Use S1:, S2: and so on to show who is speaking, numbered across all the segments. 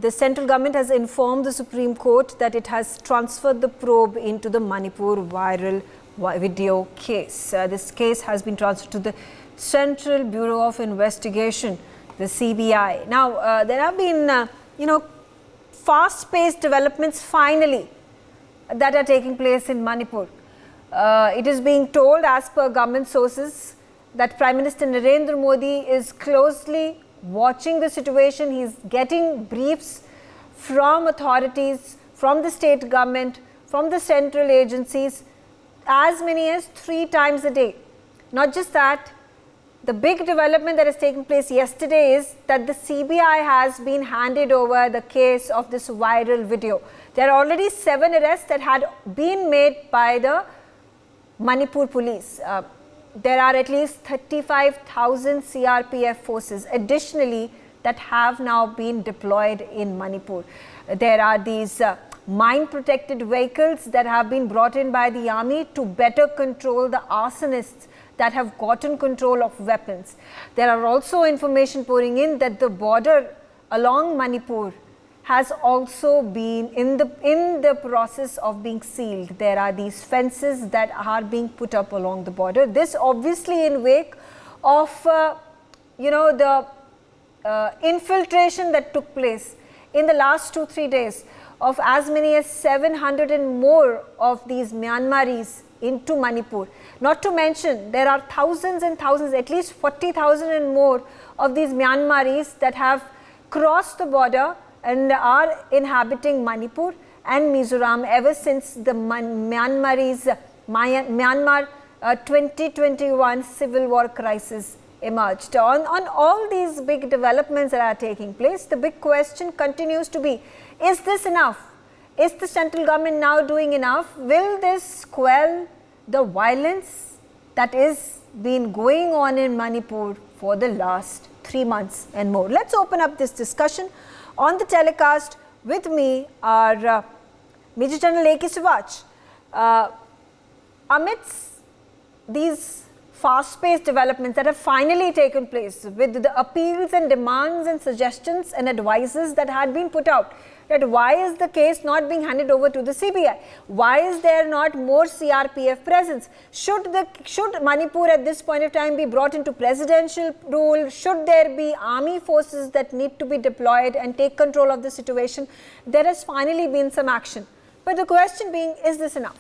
S1: The central government has informed the Supreme Court that it has transferred the probe into the Manipur viral video case. This case has been transferred to the Central Bureau of Investigation, the CBI. Now, there have been, fast-paced developments finally that are taking place in Manipur. It is being told, as per government sources, that Prime Minister Narendra Modi is closely watching the situation. He is getting briefs from authorities, from the state government, from the central agencies, as many as 3 times a day. Not just that, the big development that has taken place yesterday is that the CBI has been handed over the case of this viral video. There are already 7 arrests that had been made by the Manipur police. There are at least 35,000 CRPF forces additionally that have now been deployed in Manipur. There are these mine protected vehicles that have been brought in by the army to better control the arsonists that have gotten control of weapons. There are also information pouring in that the border along Manipur has also been in the process of being sealed. There are these fences that are being put up along the border. This obviously in wake of the infiltration that took place in the last 2-3 days of as many as 700 and more of these Myanmaris into Manipur. Not to mention, there are thousands and thousands, at least 40,000 and more of these Myanmaris that have crossed the border and are inhabiting Manipur and Mizoram ever since the Myanmar 2021 civil war crisis emerged. On all these big developments that are taking place, the big question continues to be, is this enough? Is the central government now doing enough? Will this quell the violence that is been going on in Manipur for the last 3 months and more? Let's open up this discussion. On the telecast with me are Major General A.K. Sivach. Amidst these fast-paced developments that have finally taken place with the appeals and demands and suggestions and advices that had been put out, that why is the case not being handed over to the CBI? Why is there not more CRPF presence? Should Manipur at this point of time be brought into presidential rule? Should there be army forces that need to be deployed and take control of the situation? There has finally been some action. But the question being, is this enough?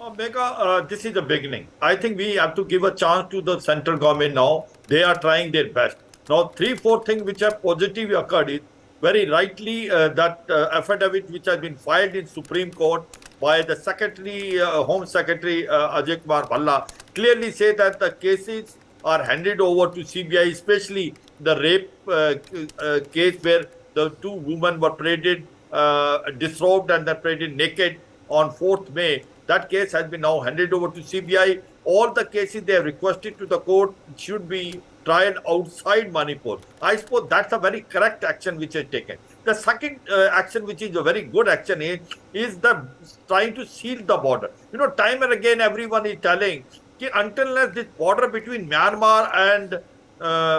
S2: Megha, this is the beginning. I think we have to give a chance to the central government now. They are trying their best. Now, 3-4 things which have positively occurred is, very rightly, that affidavit which has been filed in Supreme Court by the Secretary, Home Secretary Ajay Kumar Bhalla, clearly say that the cases are handed over to CBI, especially the rape case where the 2 women were paraded disrobed and then paraded naked on 4th May. That case has been now handed over to CBI. All the cases they have requested to the court should be tried outside Manipur. I suppose that's a very correct action which is taken. The second action, which is a very good action, is the trying to seal the border. Time and again everyone is telling that until unless this border between Myanmar and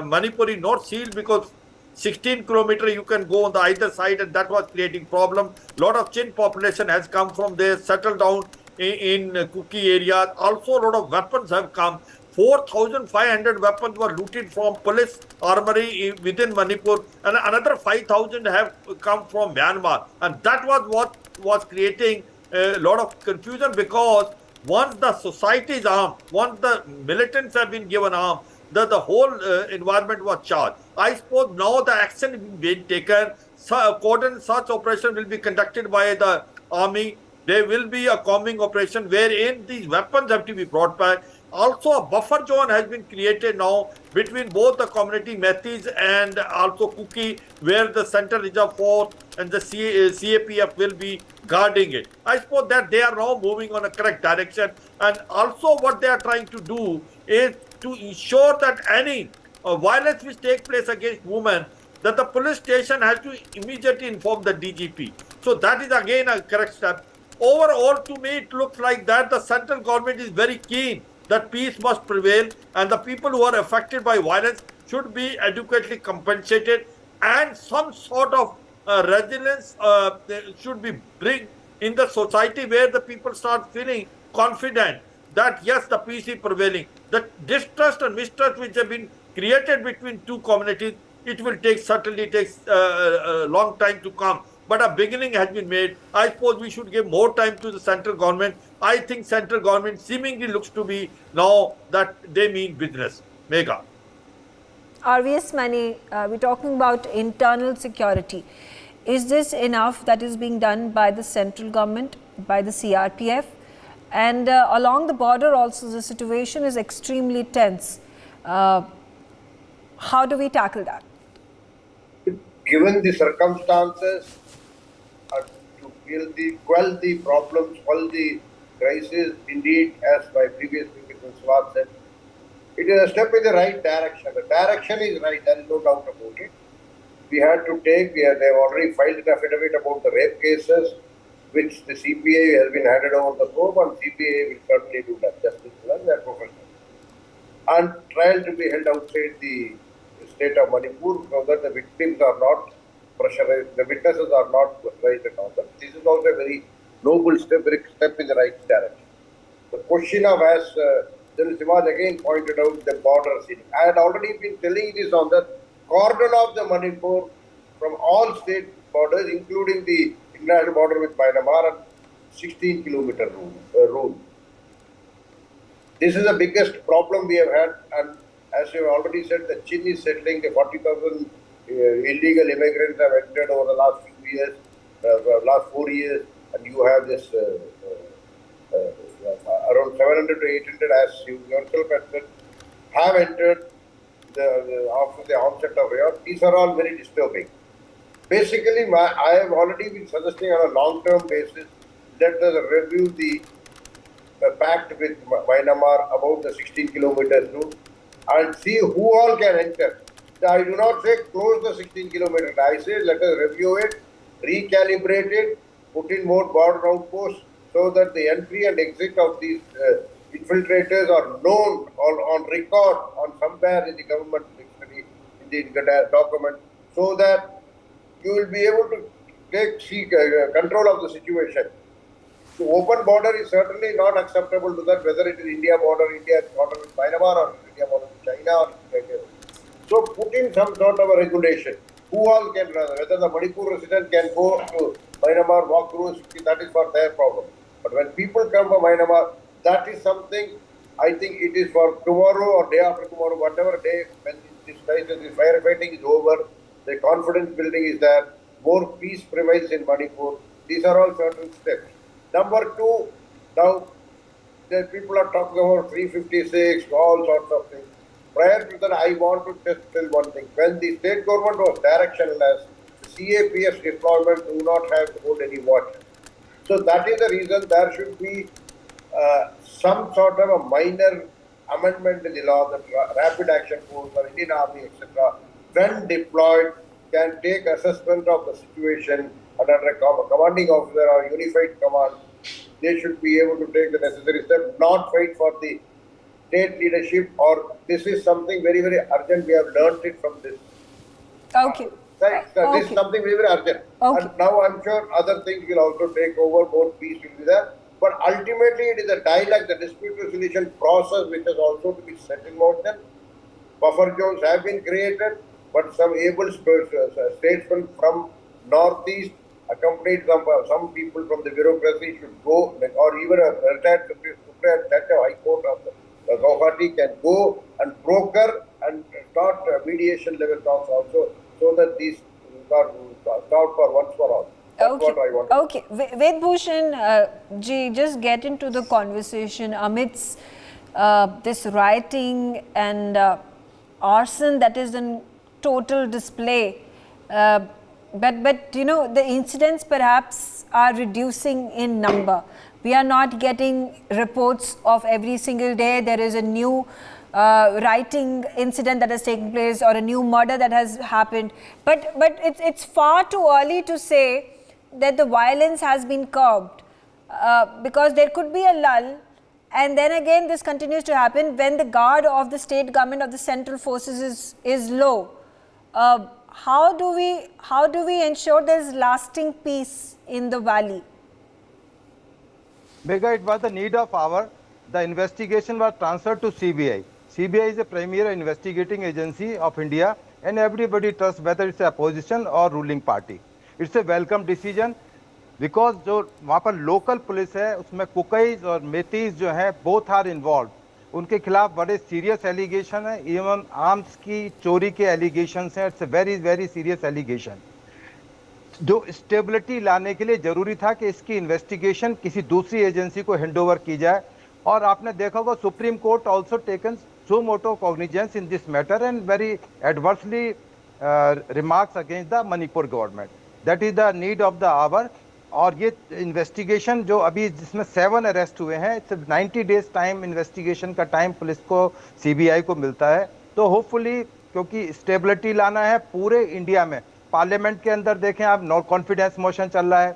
S2: Manipur is not sealed, because 16 kilometers you can go on the either side, and that was creating problem. Lot of Chin population has come from there, settled down in Kuki area. Also, a lot of weapons have come. 4,500 weapons were looted from police armory within Manipur, and another 5,000 have come from Myanmar. And that was what was creating a lot of confusion, because once the society is armed, once the militants have been given arms, the whole environment was charged. I suppose now the action is being taken. Cordon search operation will be conducted by the army. There will be a combing operation wherein these weapons have to be brought back. Also, a buffer zone has been created now between both the community Metis and also Kuki, where the Central Reserve Force and the CAPF will be guarding it. I suppose that they are now moving on a correct direction. And also what they are trying to do is to ensure that any violence which takes place against women, that the police station has to immediately inform the DGP. So that is again a correct step. Overall, to me, it looks like that the central government is very keen that peace must prevail, and the people who are affected by violence should be adequately compensated, and some sort of resilience should be bring in the society where the people start feeling confident that yes, the peace is prevailing. The distrust and mistrust which have been created between two communities, it will take certainly takes a long time to come. But a beginning has been made. I suppose we should give more time to the central government. I think central government seemingly looks to be now that they mean business. Mega.
S1: RVS Mani, we're talking about internal security. Is this enough that is being done by the central government, by the CRPF? And along the border also the situation is extremely tense. How do we tackle that?
S3: Given the circumstances, to quell the problems, quell the crisis, indeed, as my previous speaker Swat said, it is a step in the right direction. The direction is right, there is no doubt about it. We had to take, they have already filed an affidavit about the rape cases, which the CPA has been handed over the probe, and CPA will certainly do that, justice and their professionals. And trial to be held outside the state of Manipur so that the victims are not pressurized, the witnesses are not pressurized and all that. This is also a very noble step, very step in the right direction. The question of, as General Sivaj again pointed out, the border city. I had already been telling this on the cordon of the Manipur from all state borders, including the international border with Myanmar and 16-kilometer rule. This is the biggest problem we have had, and as you have already said, the Chin is settling. The 40,000 illegal immigrants have entered over the last few years, last 4 years, and you have this around 700 to 800, as you yourself have said, have entered after the onset of riot. These are all very disturbing. Basically, I have already been suggesting on a long-term basis, let us review the pact with Myanmar about the 16 kilometers route and see who all can enter. I do not say close the 16 kilometers. I say let us review it, recalibrate it, put in more border outposts so that the entry and exit of these infiltrators are known or on record on somewhere in the government dictionary, in the document, so that you will be able to take control of the situation. The open border is certainly not acceptable to that, whether it is India border with Myanmar or India border with China or so put in some sort of a regulation. Who all can, whether the Manipur resident can go to Myanmar, walk through, that is for their problem. But when people come from Myanmar, that is something, I think it is for tomorrow or day after tomorrow, whatever day when this firefighting is over, the confidence building is there, more peace prevails in Manipur. These are all certain steps. Number two, now the people are talking about 356, all sorts of things. Prior to that, I want to just tell one thing. When the state government was directionless, the CAPS deployment do not have to hold any watch. So that is the reason there should be some sort of a minor amendment in the law that Rapid Action Force or Indian Army, etc., when deployed, can take assessment of the situation and under a commanding officer or unified command, they should be able to take the necessary steps, not wait for the state leadership, or this is something very, very urgent. We have learnt it from this.
S1: Okay.
S3: This is something very, very urgent.
S1: Okay.
S3: And now I'm sure other things will also take over, more peace will be there. But ultimately it is a dialogue, the dispute resolution process which has also to be set in motion. Buffer zones have been created, but some able statesmen from Northeast, accompanied some people from the bureaucracy, should go, or even a retired High Court of Guwahati can go and broker and start mediation level talks also, so that these are solved for once for all. That's what I want.
S1: Okay. Ved Bhushan ji, just get into the conversation amidst this rioting and arson that is in total display. But you know, the incidents perhaps are reducing in number. We are not getting reports of every single day there is a new rioting incident that has taken place or a new murder that has happened. But it's far too early to say that the violence has been curbed because there could be a lull, and then again this continues to happen when the guard of the state government, of the central forces is low. how do we ensure there is lasting peace in the valley?
S4: Mega, it was the need of hour. The investigation was transferred to CBI. CBI is a premier investigating agency of India, and everybody trusts whether it's opposition or ruling party. It's a welcome decision because जो वहाँ पर local police है उसमें कुकाईज और मेतीज जो है both are involve, उनके खिलाफ बड़े सीरियस एलिगेशन है, इवन आर्म्स की चोरी के एलिगेशन हैं. It's a very very serious allegation जो स्टेबिलिटी लाने के लिए जरूरी था कि इसकी इन्वेस्टिगेशन किसी दूसरी एजेंसी को हैंडओवर की जाए. और आपने देखा होगा supreme court also taken suo motu cognizance in this matter and very adversely remarks against the Manipur government. That is the need of the hour. और ये इन्वेस्टिगेशन जो अभी जिसमें 7 अरेस्ट हुए हैं, इट्स 90 डेज टाइम इन्वेस्टिगेशन का टाइम पुलिस को CBI को मिलता है. तो होपफुली क्योंकि स्टेबिलिटी लाना है पूरे इंडिया में. पार्लियामेंट के अंदर देखें आप, नो कॉन्फिडेंस मोशन चल रहा है.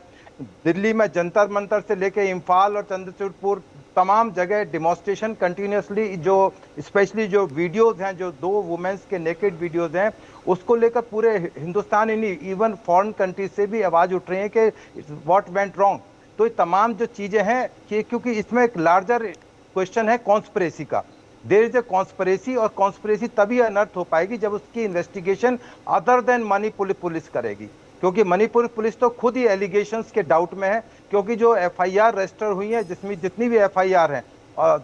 S4: दिल्ली में जंतर मंतर से लेके इम्फाल और चंद्रचूड़पुर तमाम जगह डिमॉन्स्ट्रेशन कंटिन्यूसली, जो स्पेशली जो वीडियोज हैं, जो 2 वुमेन्स के नेकेड वीडियोज हैं, उसको लेकर पूरे हिंदुस्तान ही नहीं इवन फॉरेन कंट्रीज से भी आवाज़ उठ रही है कि व्हाट वेंट रॉन्ग. तो ये तमाम जो चीज़ें हैं कि क्योंकि इसमें एक लार्जर क्वेश्चन है कॉन्स्पिरेसी का. देयर इज ए कॉन्स्पिरेसी, और कॉन्स्पिरेसी तभी अनर्थ हो पाएगी जब उसकी investigation other than Manipur police करेगी. क्योंकि मणिपुर पुलिस तो खुद ही एलिगेशंस के डाउट में है, क्योंकि जो एफआईआर रजिस्टर हुई है, जिसमें जितनी भी एफआईआर हैं,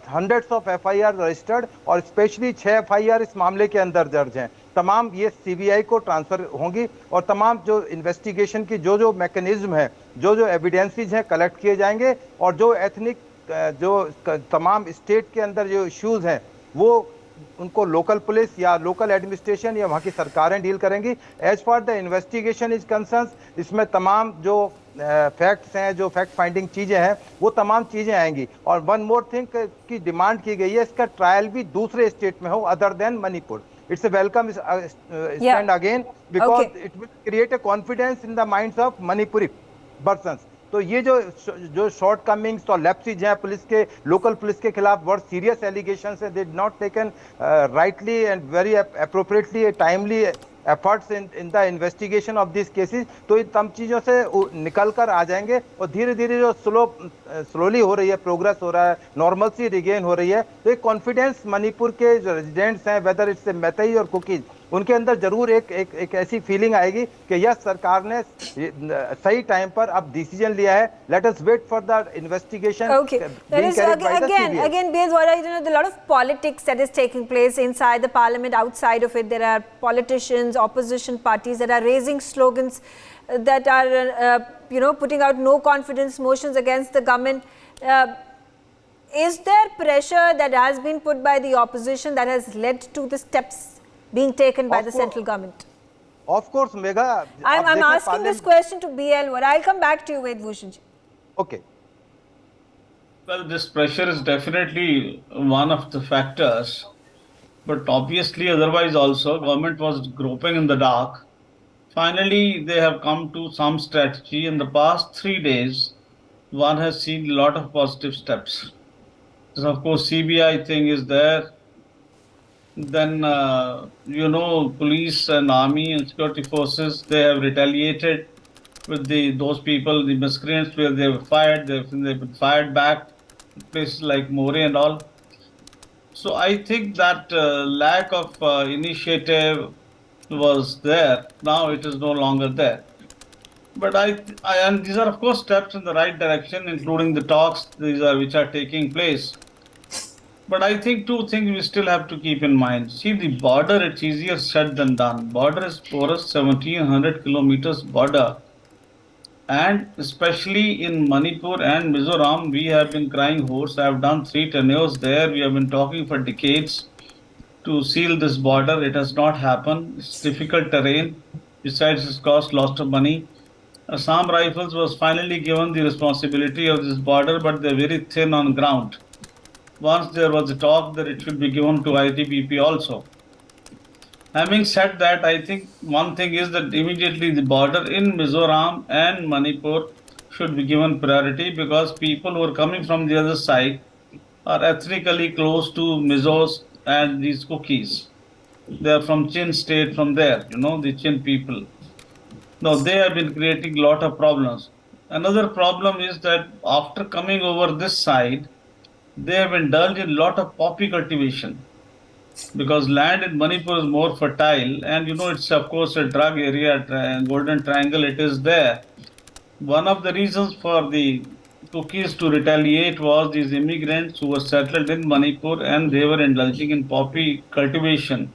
S4: हंड्रेड्स ऑफ एफआईआर रजिस्टर्ड, और स्पेशली 6 एफआईआर इस मामले के अंदर दर्ज हैं. तमाम ये सीबीआई को ट्रांसफर होंगी और तमाम जो इन्वेस्टिगेशन की जो मैकेनिज्म है, जो एविडेंसेस हैं कलेक्ट किए जाएंगे, और जो एथनिक जो तमाम स्टेट के अंदर जो इश्यूज हैं वो उनको लोकल पुलिस या लोकल एडमिनिस्ट्रेशन या वहाँ की सरकारें डील करेंगी. As far the investigation is concern, इसमें तमाम जो फैक्ट्स हैं, जो फैक्ट फाइंडिंग चीज़ें हैं, वो तमाम चीज़ें आएंगी. और वन मोर थिंग की डिमांड की गई है, इसका ट्रायल भी दूसरे स्टेट में हो other than Manipur. It's a welcome stand again because it will create a confidence in the minds of Manipuri persons. तो ये जो शॉर्ट कमिंग्स और लैप्सेज हैं पुलिस के, लोकल पुलिस के खिलाफ बहुत सीरियस एलिगेशंस हैं. They did not taken rightly and very appropriately timely efforts in the investigation of this cases. तो इन तमाम चीज़ों से निकल कर आ जाएंगे और धीरे धीरे जो स्लोली हो रही है, प्रोग्रेस हो रहा है, नॉर्मलसी रिगेन हो रही है. तो एक कॉन्फिडेंस मणिपुर के जो रेजिडेंट्स हैं, वेदर इट्स मैतेई और कुकीज, उनके अंदर जरूर एक ऐसी फीलिंग आएगी कि यस सरकार ने सही टाइम पर अब डिसीजन लिया है. Let us wait for the investigation.
S1: Okay, there is again Bezwara, you know, the lot of politics that is taking place inside the parliament, outside of it. There are politicians, opposition parties that are raising slogans that are you know, putting out no confidence motions against the government. Is there pressure that has been put by the opposition that has led to the steps being taken by the central government?
S4: Of course, Megha.
S1: I'm asking this question to BL. I'll come back to you, Ved Bhushan ji.
S4: Okay.
S5: Well, this pressure is definitely one of the factors, but obviously otherwise also government was groping in the dark. Finally, they have come to some strategy. In the past 3 days, one has seen a lot of positive steps. So of course, CBI thing is there. Then, you know, police and army and security forces, they have retaliated with those people, the miscreants, where they were fired, they've been fired back, places like More and all. So I think that lack of initiative was there. Now it is no longer there. But and these are of course steps in the right direction, including the talks which are taking place. But I think 2 things we still have to keep in mind. See, the border, it's easier said than done. Border is porous, 1700 kilometers border. And especially in Manipur and Mizoram, we have been crying hoarse. I have done 3 tenures there. We have been talking for decades to seal this border. It has not happened. It's difficult terrain. Besides, it's cost lots of money. Assam Rifles was finally given the responsibility of this border, but they're very thin on ground. Once there was a talk that it should be given to ITBP also. Having said that, I think one thing is that immediately the border in Mizoram and Manipur should be given priority, because people who are coming from the other side are ethnically close to Mizos and these Cookies. They are from Chin state, from there, the Chin people. Now they have been creating a lot of problems. Another problem is that after coming over this side, they have indulged in a lot of poppy cultivation because land in Manipur is more fertile, and it's of course a drug area, Golden Triangle. It is there. One of the reasons for the cookies to retaliate was these immigrants who were settled in Manipur and they were indulging in poppy cultivation.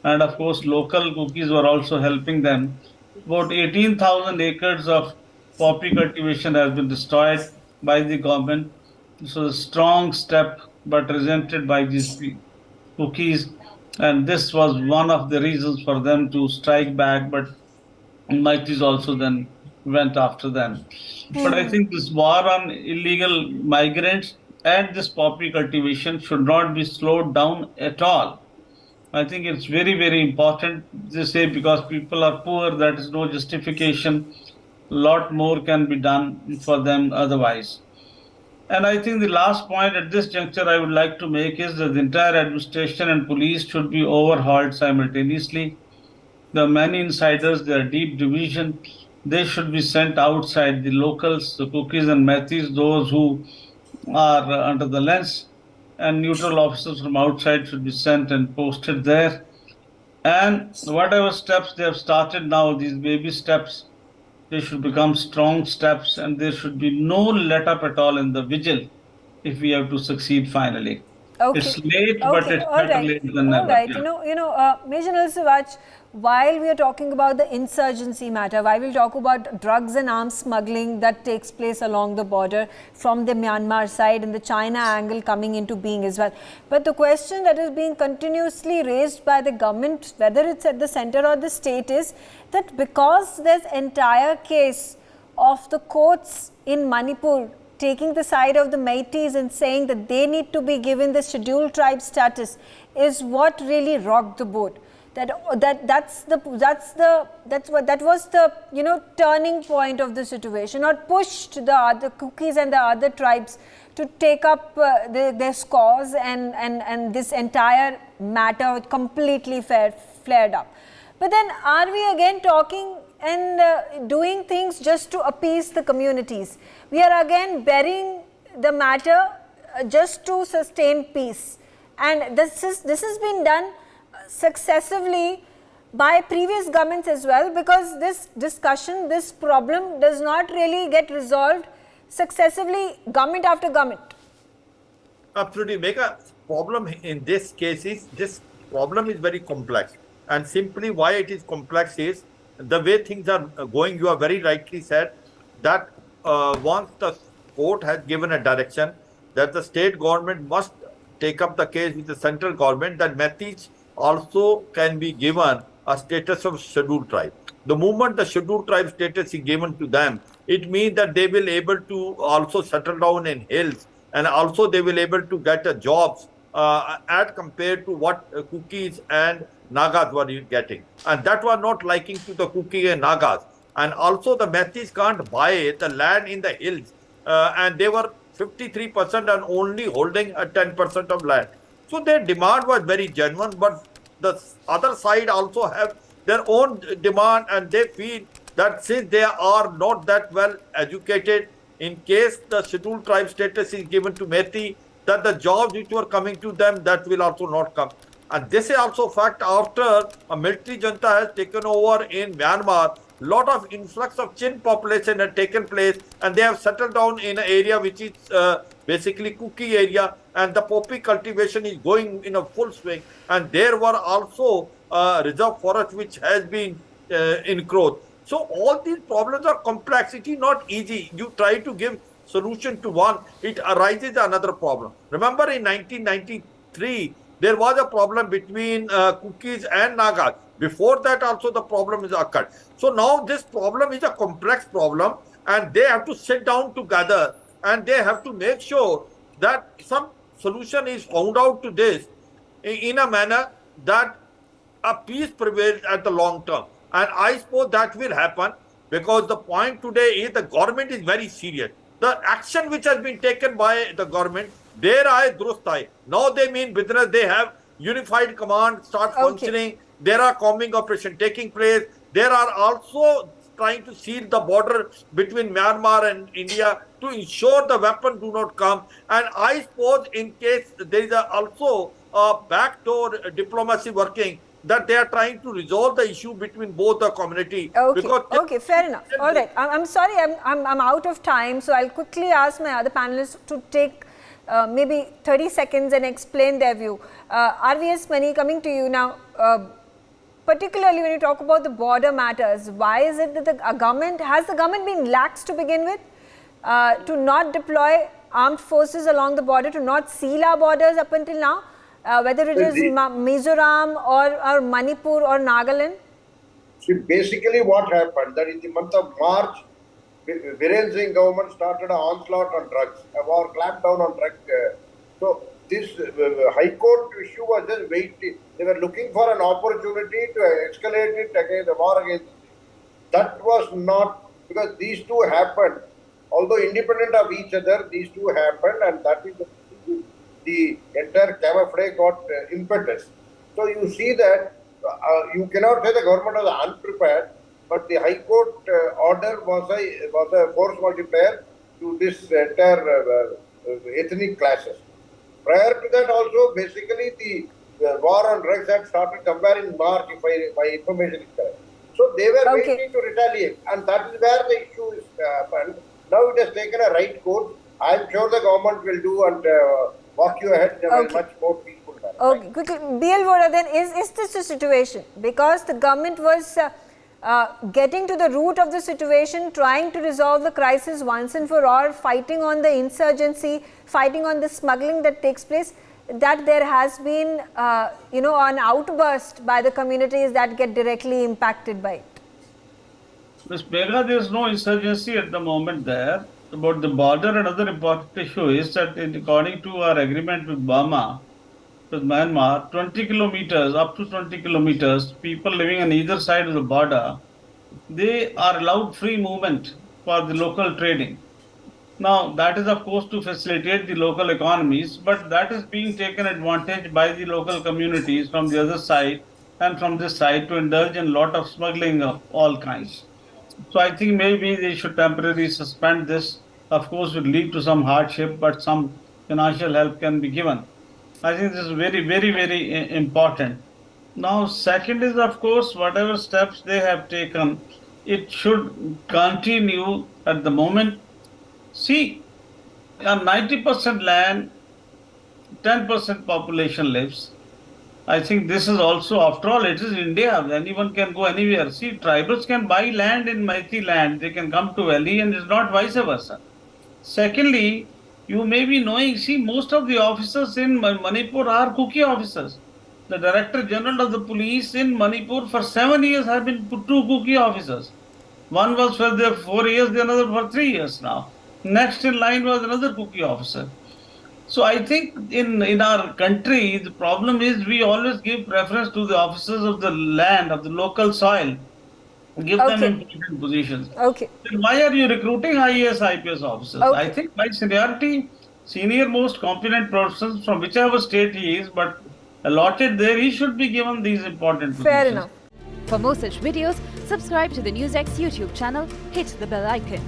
S5: And of course, local cookies were also helping them. About 18,000 acres of poppy cultivation has been destroyed by the government. This was a strong step, but resented by these cookies. And this was one of the reasons for them to strike back. But Mighties also then went after them. But I think this war on illegal migrants and this poppy cultivation should not be slowed down at all. I think it's very, very important. They say because people are poor, that is no justification. A lot more can be done for them otherwise. And I think the last point at this juncture I would like to make is that the entire administration and police should be overhauled simultaneously. There are many insiders, there are deep division. They should be sent outside, the locals, the cookies and mathis, those who are under the lens, and neutral officers from outside should be sent and posted there. And whatever steps they have started now, these baby steps, they should become strong steps, and there should be no let up at all in the vigil if we have to succeed finally.
S1: Okay.
S5: It's late, but it's better late than never.
S1: All right.
S5: Yeah.
S1: Major Nalsivach, while we are talking about the insurgency matter, while we'll talk about drugs and arms smuggling that takes place along the border from the Myanmar side and the China angle coming into being as well. But the question that is being continuously raised by the government, whether it's at the center or the state, is that because there's entire case of the courts in Manipur taking the side of the Meiteis and saying that they need to be given the scheduled tribe status is what really rocked the boat. That was the turning point of the situation, or pushed the other cookies and the other tribes to take up their scores, and this entire matter completely flared up. But then are we again talking and doing things just to appease the communities? We are again burying the matter just to sustain peace, and this has been done successively by previous governments as well, because this discussion, this problem does not really get resolved successively, government after government.
S2: Absolutely. Mega problem in this case is this problem is very complex, and simply why it is complex is the way things are going. You are very rightly said that once the court has given a direction that the state government must take up the case with the central government, that Metis also can be given a status of scheduled tribe. The moment the scheduled tribe status is given to them, it means that they will able to also settle down in hills, and also they will able to get jobs as compared to what cookies and Nagas were getting. And that was not liking to the Kuki and Nagas. And also the Metis can't buy the land in the hills, and they were 53% and only holding a 10% of land. So their demand was very genuine, but the other side also have their own demand, and they feel that since they are not that well educated, in case the scheduled tribe status is given to Metis, that the jobs which were coming to them, that will also not come. And this is also fact after a military junta has taken over in Myanmar, lot of influx of Chin population had taken place, and they have settled down in an area which is basically Kuki area, and the poppy cultivation is going in a full swing, and there were also reserve forest which has been in growth. So all these problems are complex. It is not easy. You try to give solution to one, it arises another problem. Remember in 1993, there was a problem between Kukis and Nagas. Before that also the problem is occurred. So now this problem is a complex problem, and they have to sit down together, and they have to make sure that some solution is found out to this in a manner that a peace prevails at the long term. And I suppose that will happen, because the point today is the government is very serious. The action which has been taken by the government, there I durust hai. Now they mean business, they have unified command start
S1: Okay.
S2: functioning. There are combing operation taking place. There are also trying to seal the border between Myanmar and India to ensure the weapons do not come. And I suppose in case there is also a backdoor diplomacy working, that they are trying to resolve the issue between both the community.
S1: Okay, okay, fair enough. All right, I'm sorry, I'm out of time, so I'll quickly ask my other panelists to take maybe 30 seconds and explain their view. RVS Mani, coming to you now. Particularly when you talk about the border matters, why is it that the government, has the government been lax to begin with, to not deploy armed forces along the border, to not seal our borders up until now, whether it is Mizoram or Manipur or Nagaland?
S3: See, basically what happened, that in the month of March, Wherein Singh government started an onslaught on drugs, a war clampdown on drugs. So this High Court issue was just waiting. They were looking for an opportunity to escalate it against the war against it. That was not, because these two happened. Although independent of each other, these two happened, and that is the entire camouflage got impetus. So you see that you cannot say the government was unprepared, but the High Court order was a force multiplier to this entire ethnic clashes. Prior to that also, basically the war on drugs had started somewhere in March, if my information is correct. So they were waiting to retaliate, and that is where the issue is happened. Now it has taken a right course. I am sure the government will do and walk you ahead in a much more peaceful manner.
S1: Okay, quickly, BL Voda, then is this a situation? Because the government was getting to the root of the situation, trying to resolve the crisis once and for all, fighting on the insurgency, fighting on the smuggling that takes place, that there has been, an outburst by the communities that get directly impacted by it.
S5: Ms. Megha, there is no insurgency at the moment there. About the border, another important issue is that according to our agreement with Burma, with Myanmar, 20 kilometers, up to 20 kilometers, people living on either side of the border, they are allowed free movement for the local trading. Now, that is of course to facilitate the local economies, but that is being taken advantage by the local communities from the other side and from this side to indulge in a lot of smuggling of all kinds. So I think maybe they should temporarily suspend this. Of course, it will lead to some hardship, but some financial help can be given. I think this is very, very, very important. Now, second is, of course, whatever steps they have taken, it should continue at the moment. See, on 90% land, 10% population lives. I think this is also, after all, it is India. Anyone can go anywhere. See, tribals can buy land in Maithi land. They can come to Delhi, and it's not vice versa. Secondly, you may be knowing, see, most of the officers in Manipur are cookie officers. The Director General of the Police in Manipur for 7 years have been two cookie officers. One was for 4 years, the other for 3 years now. Next in line was another cookie officer. So I think in our country, the problem is we always give preference to the officers of the land, of the local soil, give them important positions.
S1: Okay.
S5: Then why are you recruiting IAS, IPS officers?
S1: Okay.
S5: I think by seniority, senior most competent persons from whichever state he is, but allotted there, he should be given these important positions.
S1: Fair enough.
S6: For more such videos, subscribe to the NewsX YouTube channel, hit the bell icon.